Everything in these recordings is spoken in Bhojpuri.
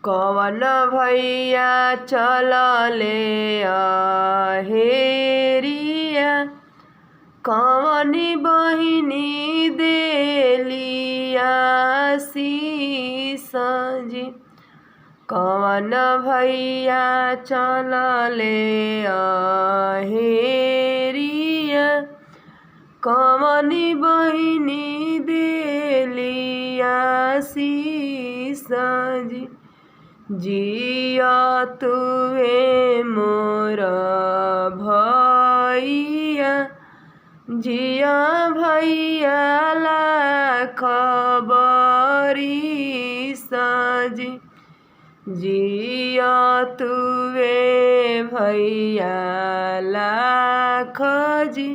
कवन भैया चलले हेरिया, कवनी बहिनी देलिया शीसजी। कवन भैया चलले हेरिया, कवनी बहिनी देलिया शीसजी। जिया तुवे मोर भैया, जिया भैया लाख बरिसजी। जिया तुवे भैया लाख जी,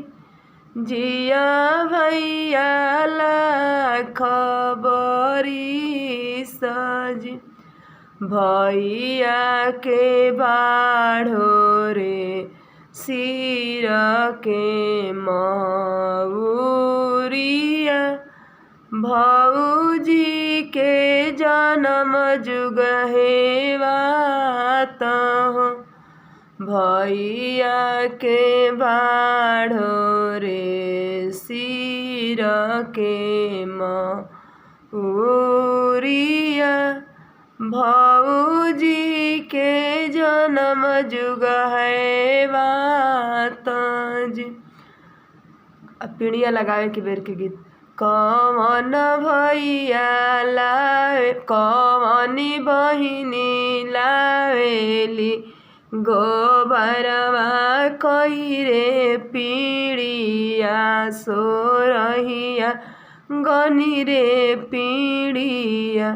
जिया भैया लाख बरिसजी। भैया के बाढ़ो रे सिर के मऊरिया, भौजी के जन्म जुग हेवात हो। भैया के बाढ़ो रे सिर के मऊरिया, भौजी के जन्म जुग हेवात जी। अब पीढ़िया लगावे के बेर के गीत। कवन भैया लावे, कवनी बहिनी लावेली गोबरवा कइरे पीड़िया सोरहिया गनी रे पीड़िया।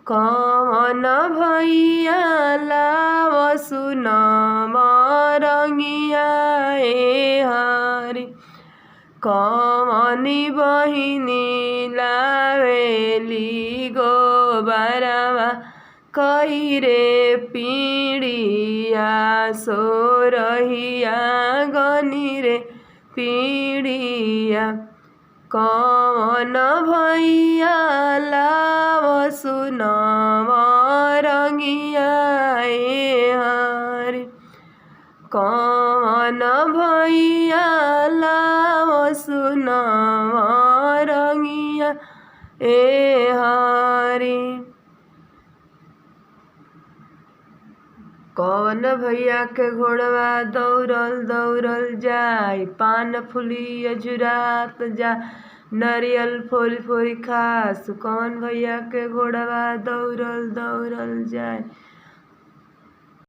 कवन भैया लावसु नवरंगिया हरि, कवनी बहिनी लावेली गोबरवा कइरे पीड़िया सोरहिया गनी रे पीड़िया। कवन भैया लावसु नवरंगिया हरि, कवन भैया लावसु नवरंगिया हरि। कवन भैया के घोड़वा दौड़ल दौड़ल जाई, पान फुली अजुरात जा नरियल फोरी फोरी खास। कवन भैया के घोड़वा दौड़ल दौड़ल जाई।